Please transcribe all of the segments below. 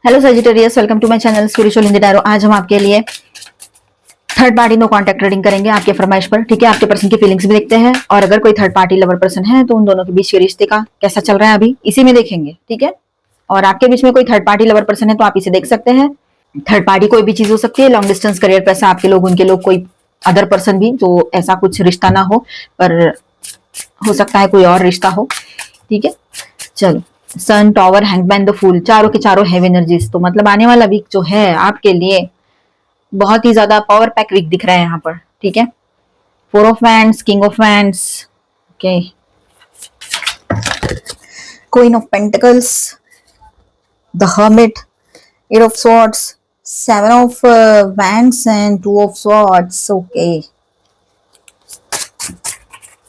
Hello Sagittarius, welcome to my channel spiritual in the tarot. आज हम आपके लिए third party no contact reading करेंगे आपके फरमाइश पर। ठीक है, आपके पर्सन की फीलिंग्स भी देखते हैं और अगर कोई थर्ड पार्टी लवर पर्सन है तो उन दोनों के बीच के रिश्ते का कैसा चल रहा है अभी इसी में देखेंगे। ठीक है, और आपके बीच में कोई थर्ड पार्टी लवर पर्सन है तो आप इसे देख सकते हैं। थर्ड पार्टी कोई भी चीज हो सकती है, लॉन्ग डिस्टेंस, करियर, पैसा, आपके लोग, उनके लोग, कोई अदर पर्सन भी जो ऐसा कुछ रिश्ता ना हो पर हो सकता है कोई और रिश्ता हो। ठीक है, चलो। सन, टॉवर, हैंगमैन, द फूल, चारों के चारों हैव एनर्जीज। तो मतलब आने वाला वीक जो है आपके लिए बहुत ही ज्यादा पावर पैक वीक दिख रहा है यहाँ पर। ठीक है, 4 of wands, king of wands, okay, queen of pentacles, the hermit, 8 of swords, 7 of wands and 2 of swords. Okay,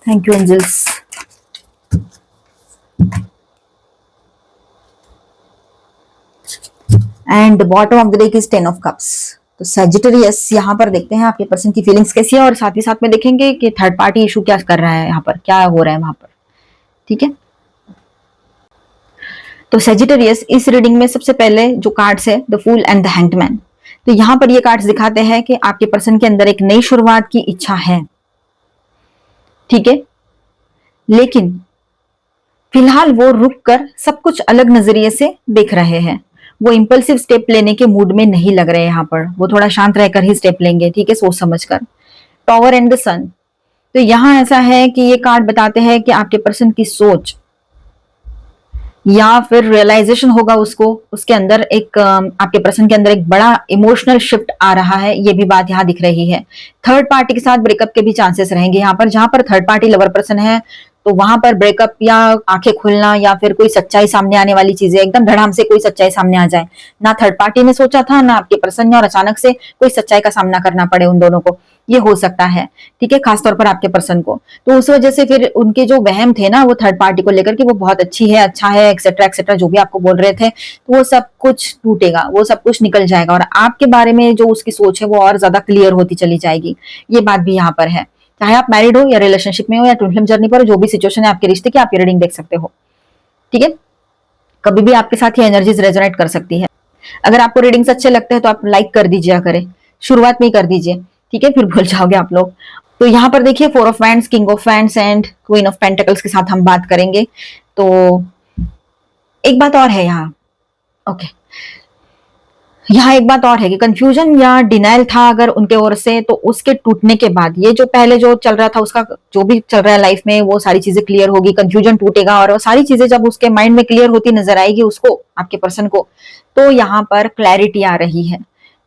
thank you angels. And bottom of the deck is 10 of cups. तो Sagittarius यहाँ पर देखते हैं आपके person की feelings कैसी है और साथ ही साथ में देखेंगे कि थर्ड पार्टी इशू क्या कर रहा है यहाँ पर, क्या हो रहा है वहां पर। ठीक है, तो सजिटेरियस इस रीडिंग में सबसे पहले जो कार्ड्स है the fool and the hangman. तो यहाँ पर ये कार्ड्स दिखाते हैं कि आपके पर्सन के अंदर एक नई शुरुआत की इच्छा है। ठीक है, लेकिन फिलहाल वो रुक कर सब कुछ अलग नजरिए से देख रहे हैं। वो इंपल्सिव स्टेप लेने के मूड में नहीं लग रहे यहाँ पर, वो थोड़ा शांत रहकर ही स्टेप लेंगे। ठीक है, सोच समझकर। टॉवर एंड द सन। तो यहाँ ऐसा है कि ये कार्ड बताते हैं कि आपके पर्सन की सोच या फिर रियलाइजेशन होगा उसको, उसके अंदर एक आपके पर्सन के अंदर एक बड़ा इमोशनल शिफ्ट आ रहा है, ये भी बात यहाँ दिख रही है। थर्ड पार्टी के साथ ब्रेकअप के भी चांसेस रहेंगे यहाँ पर। जहां पर थर्ड पार्टी लवर पर्सन है तो वहां पर ब्रेकअप या आंखें खुलना या फिर कोई सच्चाई सामने आने वाली चीजें, एकदम धड़ाम से कोई सच्चाई सामने आ जाए। ना थर्ड पार्टी ने सोचा था ना आपके पर्सन ने, और अचानक से कोई सच्चाई का सामना करना पड़े उन दोनों को, ये हो सकता है। ठीक है, खासतौर पर आपके पर्सन को। तो उस वजह से फिर उनके जो वहम थे ना वो थर्ड पार्टी को लेकर कि वो बहुत अच्छी है, अच्छा है, एक्सेट्रा एक्सेट्रा, जो भी आपको बोल रहे थे, तो वो सब कुछ टूटेगा, वो सब कुछ निकल जाएगा और आपके बारे में जो उसकी सोच है वो और ज्यादा क्लियर होती चली जाएगी। ये बात भी यहाँ पर है। चाहे आप मैरिड हो या रिलेशनशिप में हो या ट्विन फ्लेम जर्नी पर हो, जो भी सिचुएशन है आपके रिश्ते की, आप ये रीडिंग देख सकते हो। ठीक है, कभी भी आपके साथ ये एनर्जीज रेजोनेट कर सकती है। अगर आपको रीडिंग्स अच्छे लगते हैं तो आप लाइक कर दीजिए, करें शुरुआत में ही कर दीजिए। ठीक है, फिर भूल जाओगे आप लोग। तो यहाँ पर देखिए 4 of wands, king of wands and queen of pentacles के साथ हम बात करेंगे। तो एक बात और है यहाँ, ओके, यहाँ एक बात और है कि कंफ्यूजन या डिनाइल था अगर उनके ओर से, तो उसके टूटने के बाद ये जो पहले जो चल रहा था उसका जो भी चल रहा है लाइफ में वो सारी चीजें क्लियर होगी, कंफ्यूजन टूटेगा और वो सारी चीजें जब उसके माइंड में क्लियर होती नजर आएगी उसको, आपके पर्सन को, तो यहाँ पर क्लैरिटी आ रही है।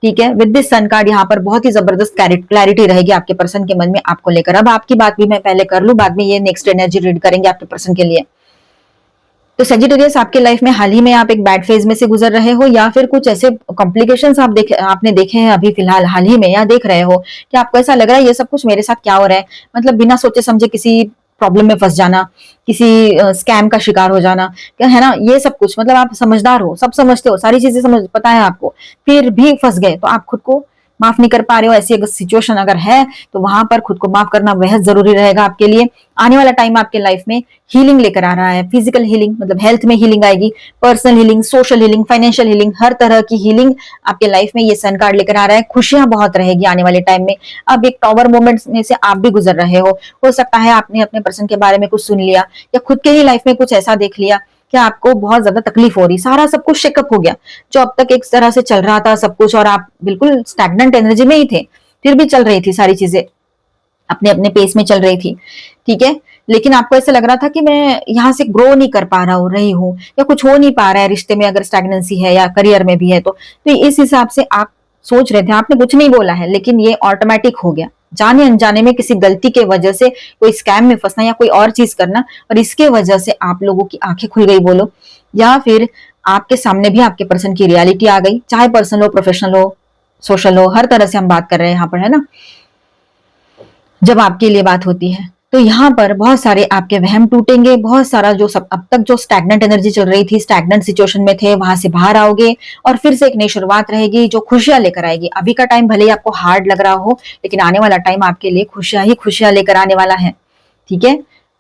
ठीक है, विद दिस सन कार्ड यहाँ पर बहुत ही जबरदस्त क्लैरिटी रहेगी आपके पर्सन के मन में आपको लेकर। अब आपकी बात भी मैं पहले कर लूं, बाद में ये नेक्स्ट एनर्जी रीड करेंगे आपके पर्सन के लिए। तो सजिटेरियस, आपके लाइफ में हाल ही में आप एक बैड फेज में से गुजर रहे हो या फिर कुछ ऐसे कॉम्प्लिकेशंस आपने देखे हैं अभी फिलहाल हाल ही में, या देख रहे हो कि आपको ऐसा लग रहा है ये सब कुछ मेरे साथ क्या हो रहा है, मतलब बिना सोचे समझे किसी प्रॉब्लम में फंस जाना, किसी स्कैम का शिकार हो जाना, क्या है ना, ये सब कुछ, मतलब आप समझदार हो, सब समझते हो, सारी चीजें समझ पता है आपको, फिर भी फंस गए तो आप खुद को माफ नहीं कर पा रहे हो। ऐसी अगर सिचुएशन अगर है तो वहां पर खुद को माफ करना बेहद जरूरी रहेगा आपके लिए। आने वाला टाइम आपके लाइफ में हीलिंग लेकर आ रहा है, फिजिकल हीलिंग, मतलब हेल्थ में हीलिंग आएगी, personal healing, social healing, financial healing, हर तरह की हीलिंग आपके लाइफ में ये सन कार्ड लेकर आ रहा है। खुशियां बहुत रहेगी आने वाले टाइम में। अब एक टॉवर मोमेंट में से आप भी गुजर रहे हो सकता है आपने अपने पर्सन के बारे में कुछ सुन लिया या खुद के ही लाइफ में कुछ ऐसा देख लिया कि आपको बहुत ज्यादा तकलीफ हो रही, सारा सब कुछ शेकअप हो गया, जो अब तक एक तरह से चल रहा था सब कुछ और आप बिल्कुल स्टैग्नेंट एनर्जी में ही थे, फिर भी चल रही थी सारी चीजें, अपने अपने पेस में चल रही थी। ठीक है, लेकिन आपको ऐसा लग रहा था कि मैं यहाँ से ग्रो नहीं कर पा रही हूँ या कुछ हो नहीं पा रहा है रिश्ते में, अगर स्टैग्नेंसी है या करियर में भी है तो इस हिसाब से आप सोच रहे थे, आपने कुछ नहीं बोला है लेकिन ये ऑटोमेटिक हो गया, जाने अनजाने में किसी गलती के वजह से कोई स्कैम में फंसना या कोई और चीज करना, और इसके वजह से आप लोगों की आंखें खुल गई बोलो, या फिर आपके सामने भी आपके पर्सन की रियलिटी आ गई, चाहे पर्सनल हो, प्रोफेशनल हो, सोशल हो, हर तरह से हम बात कर रहे हैं यहाँ पर, है ना, जब आपके लिए बात होती है। तो यहाँ पर बहुत सारे आपके वहम टूटेंगे, बहुत सारा जो सब अब तक जो स्टैग्नेंट एनर्जी चल रही थी, स्टैग्नेंट सिचुएशन में थे, वहां से बाहर आओगे और फिर से एक नई शुरुआत रहेगी जो खुशियां लेकर आएगी। अभी का टाइम भले ही आपको हार्ड लग रहा हो लेकिन आने वाला टाइम आपके लिए खुशियां ही खुशियां लेकर आने वाला है। ठीक है,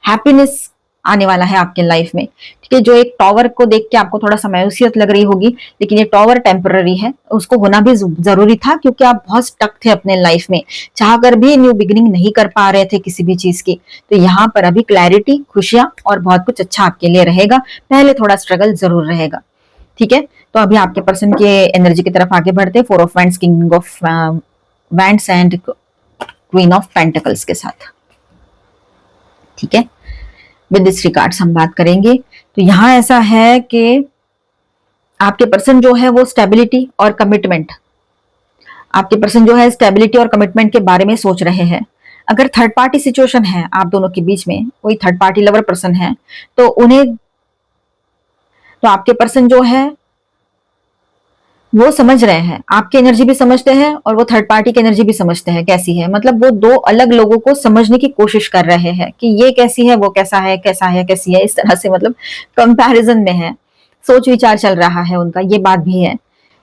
हैप्पीनेस आने वाला है आपके लाइफ में। ठीक है, जो एक टॉवर को देख के आपको थोड़ा सा मायूसियत लग रही होगी, लेकिन ये टॉवर टेम्पररी है, उसको होना भी जरूरी था, क्योंकि आप बहुत स्टक थे अपने लाइफ में, चाहकर भी न्यू बिगिनिंग नहीं कर पा रहे थे किसी भी चीज की। तो यहाँ पर अभी क्लैरिटी, खुशियां और बहुत कुछ अच्छा आपके लिए रहेगा। पहले थोड़ा स्ट्रगल जरूर रहेगा। ठीक है, तो अभी आपके पर्सन के एनर्जी की तरफ आगे बढ़ते, 4 of wands, king of wands and queen of pentacles के साथ। ठीक है, विद दिस रिगार्ड्स हम बात करेंगे। तो यहां ऐसा है कि आपके पर्सन जो है वो स्टेबिलिटी और कमिटमेंट, आपके पर्सन जो है स्टेबिलिटी और कमिटमेंट के बारे में सोच रहे हैं। अगर थर्ड पार्टी सिचुएशन है आप दोनों के बीच में, कोई थर्ड पार्टी लवर पर्सन है, तो उन्हें, तो आपके पर्सन जो है वो समझ रहे हैं, आपकी एनर्जी भी समझते हैं और वो थर्ड पार्टी की एनर्जी भी समझते हैं कैसी है। मतलब वो दो अलग लोगों को समझने की कोशिश कर रहे हैं कि ये कैसी है, वो कैसा है, कैसा है, कैसी है, इस तरह से मतलब कंपैरिजन में है, सोच विचार चल रहा है उनका। ये बात भी है,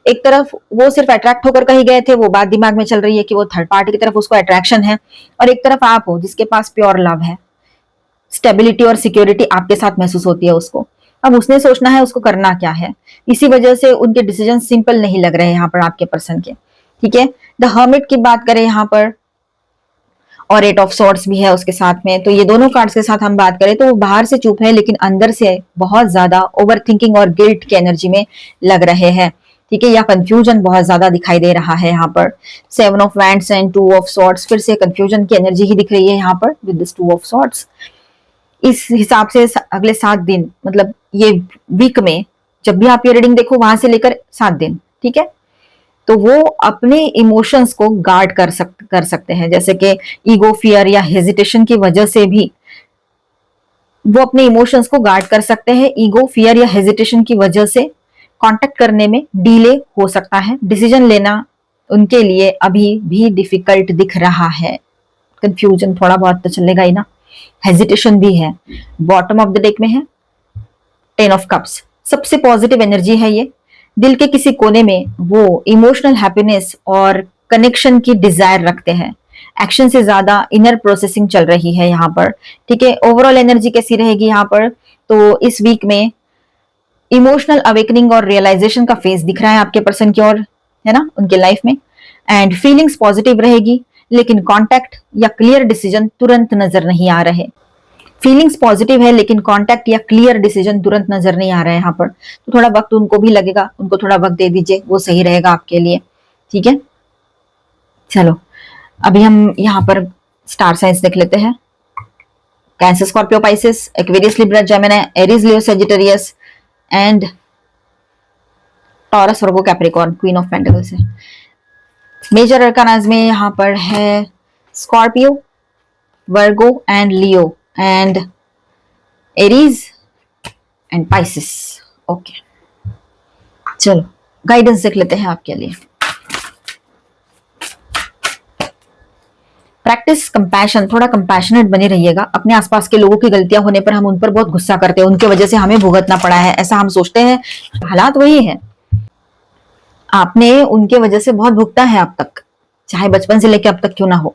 एक तरफ वो सिर्फ अट्रैक्ट होकर कहीं गए थे, वो बात दिमाग में चल रही है कि वो थर्ड पार्टी की तरफ उसको अट्रैक्शन है, और एक तरफ आप हो जिसके पास प्योर लव है, स्टेबिलिटी और सिक्योरिटी आपके साथ महसूस होती है उसको। अब उसने सोचना है उसको करना क्या है, इसी वजह से उनके डिसीजन सिंपल नहीं लग रहे हैं यहाँ पर आपके पर्सन के। ठीक है, द हर्मिट की बात करें यहाँ पर, और 8 ऑफ सॉर्ड्स भी है उसके साथ में, तो ये दोनों कार्ड्स के साथ हम बात करें तो वो बाहर से चुप है, लेकिन अंदर से बहुत ज्यादा ओवर थिंकिंग और गिल्ट की एनर्जी में लग रहे हैं। ठीक है, या कंफ्यूजन बहुत ज्यादा दिखाई दे रहा है यहाँ पर। 7 of wands and 2 of swords, फिर से कंफ्यूजन की एनर्जी ही दिख रही है यहाँ पर विद दिस 2 ऑफ सॉर्ड्स। इस हिसाब से अगले 7 दिन, मतलब ये वीक में जब भी आप ये रीडिंग देखो वहां से लेकर 7 दिन, ठीक है, तो वो अपने इमोशंस को गार्ड कर सकते हैं। जैसे कि ईगो, फियर या हेजिटेशन की वजह से भी वो अपने इमोशंस को गार्ड कर सकते हैं। ईगो, फियर या हेजिटेशन की वजह से कांटेक्ट करने में डिले हो सकता है। डिसीजन लेना उनके लिए अभी भी डिफिकल्ट दिख रहा है। कंफ्यूजन थोड़ा बहुत तो चलेगा ही ना, हेजिटेशन भी है। बॉटम ऑफ द डेक में है 10 ऑफ कप्स, सबसे पॉजिटिव एनर्जी है ये। दिल के किसी कोने में वो इमोशनल हैप्पीनेस और कनेक्शन की डिजायर रखते हैं। एक्शन से ज्यादा इनर प्रोसेसिंग चल रही है यहाँ पर। ठीक है, ओवरऑल एनर्जी कैसी रहेगी यहाँ पर, तो इस वीक में इमोशनल अवेकनिंग और रियलाइजेशन का फेज दिख रहा है आपके पर्सन की ओर, है ना, उनके लाइफ में। एंड फीलिंग्स पॉजिटिव रहेगी, लेकिन कांटेक्ट या क्लियर डिसीजन तुरंत नजर नहीं आ रहे। फीलिंग्स पॉजिटिव है, लेकिन कांटेक्ट या क्लियर डिसीजन तुरंत नजर नहीं आ रहा है यहाँ पर। तो थोड़ा वक्त उनको भी लगेगा, उनको थोड़ा वक्त दे दीजिए, वो सही रहेगा आपके लिए। ठीक है, चलो अभी हम यहाँ पर स्टार साइंस देख लेते हैं। Cancer, Scorpio, Pisces, Aquarius, Libra, Gemini, Aries, Leo, Sagittarius and taurus, Virgo, Capricorn, queen of pentacles है। मेजर अरकानाज में यहाँ पर है Scorpio, Virgo and Leo and Aries and Pisces. Okay, चलो गाइडेंस देख लेते हैं आपके लिए। प्रैक्टिस कंपैशन, थोड़ा कंपैशनेट बने रहिएगा। अपने आसपास के लोगों की गलतियां होने पर हम उन पर बहुत गुस्सा करते हैं, उनके वजह से हमें भुगतना पड़ा है, ऐसा हम सोचते हैं। हालात वही है, आपने उनके वजह से बहुत भुगता है अब तक, चाहे बचपन से लेकर अब तक क्यों ना हो।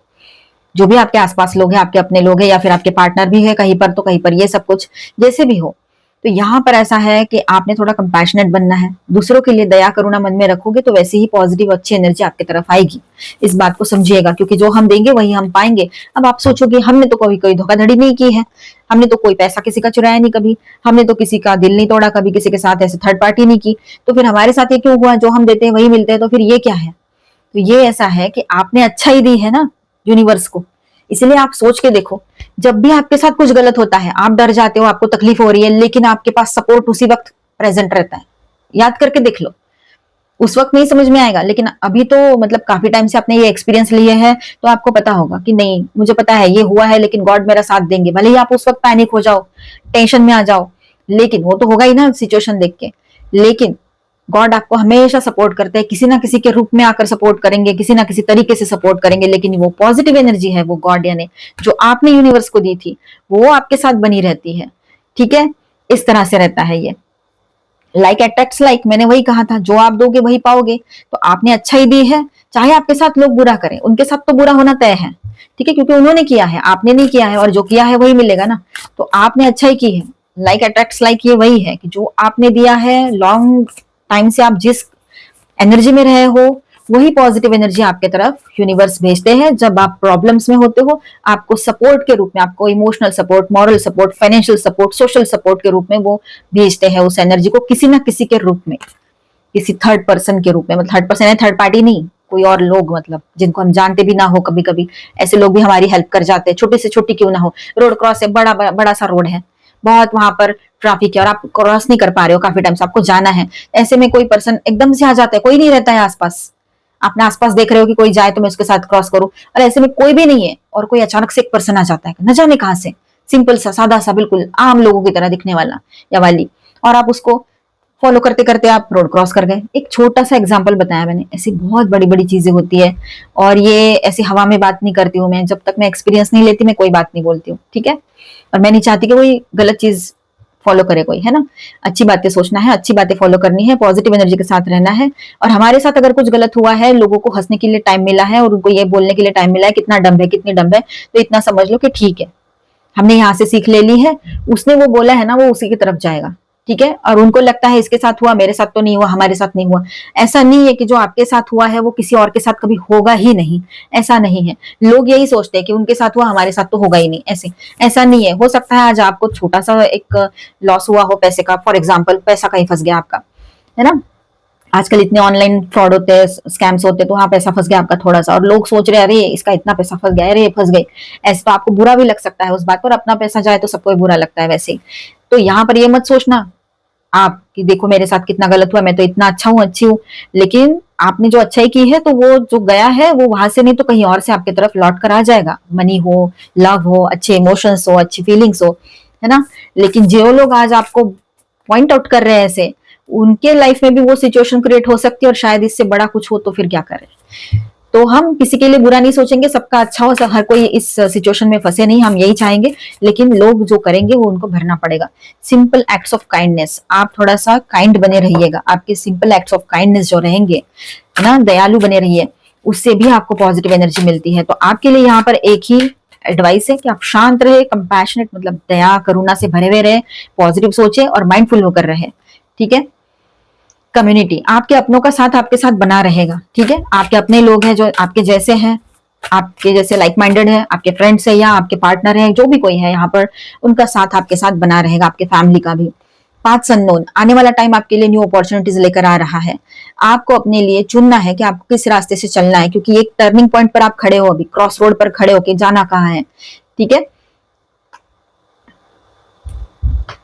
जो भी आपके आसपास लोग हैं, आपके अपने लोग हैं या फिर आपके पार्टनर भी है कहीं पर, तो कहीं पर ये सब कुछ जैसे भी हो। तो यहाँ पर ऐसा है कि आपने थोड़ा कंपैशनेट बनना है, दूसरों के लिए दया करुणा मन में रखोगे तो वैसे ही पॉजिटिव अच्छी एनर्जी आपकी तरफ आएगी। इस बात को समझिएगा, क्योंकि जो हम देंगे वही हम पाएंगे। अब आप सोचोगे हमने तो कभी कोई धोखाधड़ी नहीं की है, हमने तो कोई पैसा किसी का चुराया नहीं कभी, हमने तो किसी का दिल नहीं तोड़ा कभी, किसी के साथ ऐसे थर्ड पार्टी नहीं की, तो फिर हमारे साथ ये क्यों हुआ, जो हम देते हैं वही मिलते हैं, तो फिर ये क्या है। तो ये ऐसा है कि आपने अच्छा ही दी है ना यूनिवर्स को, इसलिए आप सोच के देखो, जब भी आपके साथ कुछ गलत होता है, आप डर जाते हो, आपको तकलीफ हो रही है, लेकिन आपके पास सपोर्ट उसी वक्त प्रेजेंट रहता है। याद करके देख लो, उस वक्त नहीं समझ में आएगा, लेकिन अभी तो मतलब काफी टाइम से आपने ये एक्सपीरियंस लिए है, तो आपको पता होगा कि नहीं मुझे पता है ये हुआ है, लेकिन गॉड मेरा साथ देंगे। भले ही आप उस वक्त पैनिक हो जाओ, टेंशन में आ जाओ, लेकिन वो तो होगा ही ना सिचुएशन देख के, लेकिन गॉड आपको हमेशा सपोर्ट करते हैं, किसी ना किसी के रूप में आकर सपोर्ट करेंगे, किसी ना किसी तरीके से सपोर्ट करेंगे। लेकिन वो पॉजिटिव एनर्जी है, वो गॉड यानी जो आपने यूनिवर्स को दी थी, वो आपके साथ बनी रहती है। ठीक है, इस तरह से रहता है ये। लाइक अट्रैक्ट्स लाइक, मैंने वही कहा था, जो आप दोगे वही पाओगे। तो आपने अच्छा ही दी है, चाहे आपके साथ लोग बुरा करें, उनके साथ तो बुरा होना तय है, ठीक है, क्योंकि उन्होंने किया है, आपने नहीं किया है, और जो किया है वही मिलेगा ना। तो आपने अच्छा ही की है, लाइक अट्रैक्ट्स लाइक, ये वही है कि जो आपने दिया है, लॉन्ग टाइम से आप जिस एनर्जी में रहे हो, वही पॉजिटिव एनर्जी आपके तरफ यूनिवर्स भेजते हैं। जब आप प्रॉब्लम्स में होते हो, आपको सपोर्ट के रूप में, आपको emotional support, moral support, financial support, social support के रूप में वो भेजते हैं उस एनर्जी को, किसी ना किसी के रूप में, किसी थर्ड पर्सन के रूप में। मतलब थर्ड पर्सन है, थर्ड पार्टी नहीं, कोई और लोग, मतलब जिनको हम जानते भी ना हो, कभी कभी ऐसे लोग भी हमारी हेल्प कर जाते हैं, छोटी से छोटी क्यों ना हो। रोड क्रॉस है, बड़ा बड़ा, बड़ा सा रोड है, बहुत वहां पर ट्रैफिक है और आप क्रॉस नहीं कर पा रहे हो, काफी टाइम से आपको जाना है, ऐसे में कोई पर्सन एकदम से आ जाता है, कोई नहीं रहता है आसपास, आपने आसपास देख रहे हो कि कोई जाए तो मैं उसके साथ क्रॉस करूं, और ऐसे में कोई भी नहीं है, और कोई अचानक से एक पर्सन आ जाता है, न जाने कहां से, सिंपल सा, सादा सा, बिल्कुल आम लोगों की तरह दिखने वाला या वाली, और आप उसको फॉलो करते करते आप रोड क्रॉस कर गए। एक छोटा सा एग्जांपल बताया मैंने, ऐसी बहुत बड़ी बड़ी चीजें होती है, और ये ऐसी हवा में बात नहीं करती हूँ मैं, जब तक मैं एक्सपीरियंस नहीं लेती मैं कोई बात नहीं बोलती हूँ, ठीक है। और मैं नहीं चाहती कि कोई गलत चीज फॉलो करे कोई, है ना। अच्छी बातें सोचना है, अच्छी बातें फॉलो करनी है, पॉजिटिव एनर्जी के साथ रहना है। और हमारे साथ अगर कुछ गलत हुआ है, लोगों को हंसने के लिए टाइम मिला है और उनको ये बोलने के लिए टाइम मिला है कितना डम्ब है, कितनी डम्ब है, तो इतना समझ लो कि ठीक है, हमने यहाँ से सीख ले ली है, उसने वो बोला है ना, वो उसी की तरफ जाएगा, ठीक है। और उनको लगता है इसके साथ हुआ, मेरे साथ तो नहीं हुआ, हमारे साथ नहीं हुआ। ऐसा नहीं है कि जो आपके साथ हुआ है वो किसी और के साथ कभी होगा ही नहीं, ऐसा नहीं है। लोग यही सोचते हैं कि उनके साथ हुआ, हमारे साथ तो होगा ही नहीं, ऐसे ऐसा नहीं है। हो सकता है आज आपको छोटा सा एक लॉस हुआ हो पैसे का, फॉर एग्जाम्पल पैसा कहीं फंस गया आपका, है ना। आजकल इतने ऑनलाइन फ्रॉड होते हैं, स्कैम्स होते हैं, तो वहां पैसा फंस गया आपका थोड़ा सा, और लोग सोच रहे हैं अरे इसका इतना पैसा फंस गया, अरे फंस गए, ऐसे तो आपको बुरा भी लग सकता है उस बात पर। अपना पैसा जाए तो सबको बुरा लगता है वैसे ही। तो यहाँ पर ये मत सोचना आप कि देखो मेरे साथ कितना गलत हुआ, मैं तो इतना अच्छा हूँ, अच्छी हूँ, लेकिन आपने जो अच्छाई की है तो वो जो गया है वो वहां से नहीं तो कहीं और से आपकी तरफ लौट कर आ जाएगा। मनी हो, लव हो, अच्छे इमोशंस हो, अच्छी फीलिंग्स हो, है ना। लेकिन जो लोग आज आपको पॉइंट आउट कर रहे हैं ऐसे, उनके लाइफ में भी वो सिचुएशन क्रिएट हो सकती है, और शायद इससे बड़ा कुछ हो तो फिर क्या करें। तो हम किसी के लिए बुरा नहीं सोचेंगे, सबका अच्छा हो, हर कोई इस सिचुएशन में फंसे नहीं, हम यही चाहेंगे। लेकिन लोग जो करेंगे वो उनको भरना पड़ेगा। सिंपल एक्ट्स ऑफ काइंडनेस, आप थोड़ा सा काइंड बने रहिएगा, आपके सिंपल एक्ट्स ऑफ काइंडनेस जो रहेंगे ना, दयालु बने रहिए, उससे भी आपको पॉजिटिव एनर्जी मिलती है। तो आपके लिए यहाँ पर एक ही एडवाइस है कि आप शांत रहे, कंपैशनेट मतलब दया करुणा से भरे हुए रहे, पॉजिटिव सोचे और माइंडफुल होकर रहे, ठीक है। कम्युनिटी, आपके अपनों का साथ आपके साथ बना रहेगा, ठीक है। आपके अपने लोग हैं जो आपके जैसे हैं, आपके जैसे लाइक माइंडेड है, आपके फ्रेंड्स है या आपके पार्टनर है, जो भी कोई है यहाँ पर, उनका साथ आपके साथ बना रहेगा, आपके फैमिली का भी। पाथ्स अननोन, आने वाला टाइम आपके लिए न्यू अपॉर्चुनिटीज लेकर आ रहा है। आपको अपने लिए चुनना है कि आपको किस रास्ते से चलना है, क्योंकि एक टर्निंग पॉइंट पर आप खड़े हो, अभी क्रॉस रोड पर खड़े हो कि जाना कहाँ है, ठीक है।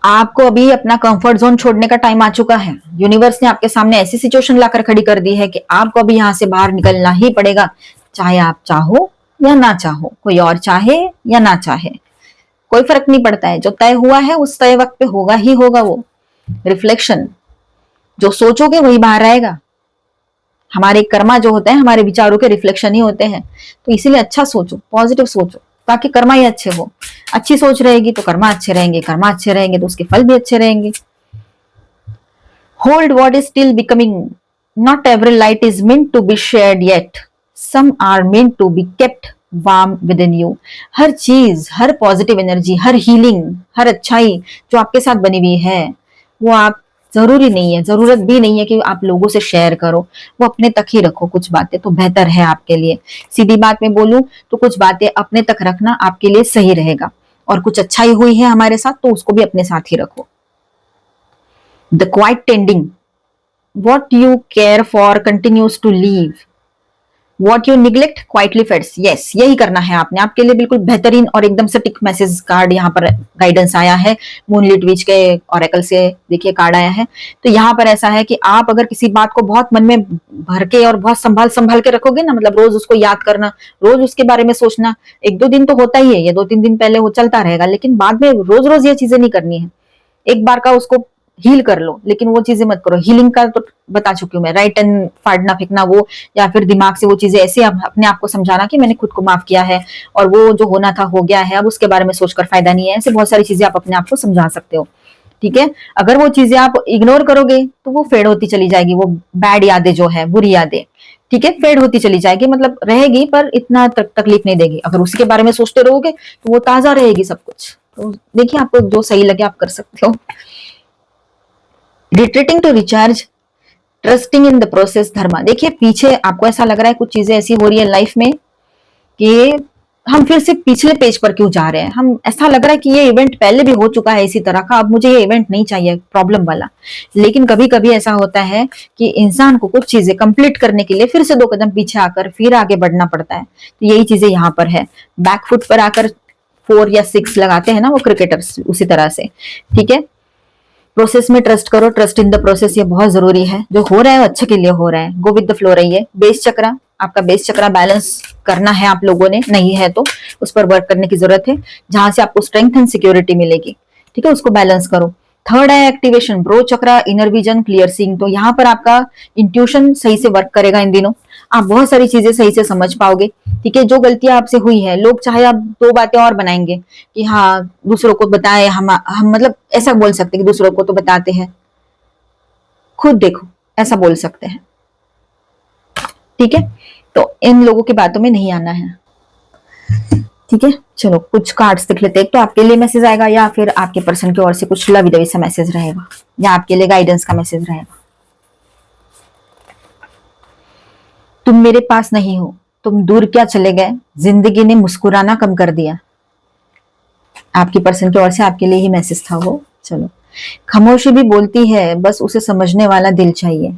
आपको अभी अपना कंफर्ट जोन छोड़ने का टाइम आ चुका है। यूनिवर्स ने आपके सामने ऐसी सिचुएशन लाकर खड़ी कर दी है कि आपको अभी यहाँ से बाहर निकलना ही पड़ेगा, चाहे आप चाहो या ना चाहो, कोई और चाहे या ना चाहे, कोई फर्क नहीं पड़ता है। जो तय हुआ है उस तय वक्त पे होगा ही होगा। वो रिफ्लेक्शन, जो सोचोगे वही बाहर आएगा। हमारे कर्मा जो होते हैं हमारे विचारों के रिफ्लेक्शन ही होते हैं। तो इसीलिए अच्छा सोचो, पॉजिटिव सोचो, ताकि कर्मा ही अच्छे हो। अच्छी सोच रहेगी तो कर्मा अच्छे रहेंगे, कर्मा अच्छे रहेंगे तो उसके फल भी अच्छे रहेंगे। Hold what is still becoming, not every light is meant to be shared yet, some are meant to be kept warm within you. हर चीज, हर पॉजिटिव एनर्जी, हर हीलिंग, हर अच्छाई जो आपके साथ बनी हुई है, वो आप जरूरी नहीं है, जरूरत भी नहीं है कि आप लोगों से शेयर करो, वो अपने तक ही रखो। कुछ बातें तो बेहतर है आपके लिए। सीधी बात में बोलूं तो कुछ बातें अपने तक रखना आपके लिए सही रहेगा, और कुछ अच्छाई हुई है हमारे साथ तो उसको भी अपने साथ ही रखो। The quite tending, what you care for continues to leave, what you neglect quietly fades। yes, यही करना है आपने। आपके लिए बिल्कुल बेहतरीन और एकदम से टिक मैसेज कार्ड यहाँ पर गाइडेंस आया है, मूनलिट विच के ऑरेकल से देखिए कार्ड आया है। तो यहाँ पर ऐसा है कि आप अगर किसी बात को बहुत मन में भर के और बहुत संभाल संभाल के रखोगे ना, मतलब रोज उसको याद करना, रोज उसके बारे में सोचना, एक दो दिन तो होता ही है, ये 2-3 दिन पहले वो चलता रहेगा, लेकिन बाद में रोज रोज ये चीजें नहीं करनी है। एक बार का उसको हील कर लो, लेकिन वो चीजें मत करो। हीलिंग का तो बता चुकी हूँ मैं, राइट एंड फाड़ना फेंकना वो, या फिर दिमाग से वो चीजें ऐसे अपने आप को समझाना कि मैंने खुद को माफ किया है और वो जो होना था हो गया है, अब उसके बारे में सोचकर फायदा नहीं है। ऐसे बहुत सारी चीजें आप अपने आप को समझा सकते हो, ठीक है। अगर वो चीजें आप इग्नोर करोगे तो वो फेड होती चली जाएगी, वो बैड यादें जो है, बुरी यादें, ठीक है, फेड होती चली जाएगी, मतलब रहेगी पर इतना तकलीफ नहीं देगी। अगर उसी के बारे में सोचते रहोगे तो वो ताजा रहेगी सब कुछ। तो देखिए आपको जो सही लगे आप कर सकते हो। Retreating to recharge, trusting in the process, dharma. देखिए पीछे आपको ऐसा लग रहा है कुछ चीजें ऐसी हो रही है लाइफ में कि हम फिर से पिछले पेज पर क्यों जा रहे हैं। हम ऐसा लग रहा है कि ये इवेंट पहले भी हो चुका है इसी तरह का, अब मुझे ये इवेंट नहीं चाहिए प्रॉब्लम वाला। लेकिन कभी कभी ऐसा होता है कि इंसान को कुछ चीजें कंप्लीट करने के लिए फिर से 2 कदम पीछे आकर फिर आगे बढ़ना पड़ता है। तो यही चीजें यहाँ पर है। बैकफुट पर आकर 4 या 6 लगाते हैं ना वो क्रिकेटर्स, उसी तरह से। ठीक है, प्रोसेस में ट्रस्ट करो, ट्रस्ट इन द प्रोसेस, ये बहुत जरूरी है। जो हो रहा है वो अच्छे के लिए हो रहा है। गो विद द फ्लो रहिए। बेस चक्रा, आपका बेस चक्रा बैलेंस करना है आप लोगों ने, नहीं है तो उस पर वर्क करने की जरूरत है, जहां से आपको स्ट्रेंथ एंड सिक्योरिटी मिलेगी। ठीक है, उसको बैलेंस करो। थर्ड है एक्टिवेशन, ब्रो चक्रा, इनर विजन, क्लियर सीइंग। तो यहाँ पर आपका इंट्यूशन सही से वर्क करेगा इन दिनों, आप बहुत सारी चीजें सही से समझ पाओगे। ठीक है, जो गलतियां आपसे हुई है, लोग चाहे आप 2 बातें और बनाएंगे कि हाँ दूसरों को बताए, हम मतलब ऐसा बोल सकते हैं कि दूसरों को तो बताते हैं, खुद देखो, ऐसा बोल सकते हैं। ठीक है, तो इन लोगों की बातों में नहीं आना है। ठीक है, चलो कुछ कार्ड्स देख लेते हैं। एक तो आपके लिए मैसेज आएगा या फिर आपके पर्सन की ओर से कुछ लवी डवी सा मैसेज रहेगा या आपके लिए गाइडेंस का मैसेज रहेगा। तुम मेरे पास नहीं हो, तुम दूर क्या चले गए, जिंदगी ने मुस्कुराना कम कर दिया। आपकी पर्सन की ओर से आपके लिए ही मैसेज था वो। चलो, खामोशी भी बोलती है, बस उसे समझने वाला दिल चाहिए।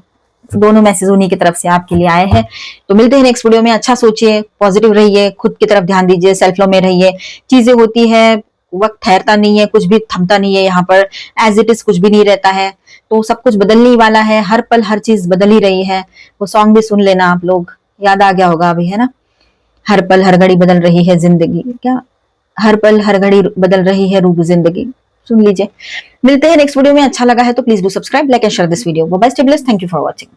दोनों मैसेज उन्हीं की तरफ से आपके लिए आए हैं। तो मिलते हैं नेक्स्ट वीडियो में। अच्छा सोचिए, पॉजिटिव रहिए, खुद की तरफ ध्यान दीजिए, सेल्फ लव में रहिए। चीजें होती है, वक्त ठहरता नहीं है, कुछ भी थमता नहीं है यहाँ पर, एज इट इज कुछ भी नहीं रहता है। तो सब कुछ बदलने वाला है, हर पल हर चीज बदल ही रही है। वो सॉन्ग भी सुन लेना आप लोग, याद आ गया होगा अभी, है ना। हर पल हर घड़ी बदल रही है जिंदगी, क्या हर पल हर घड़ी बदल रही है रूप जिंदगी, सुन लीजिए। मिलते हैं नेक्स्ट वीडियो में। अच्छा लगा है तो please do subscribe, like and share this video. Bye bye, stay blessed, thank you for watching.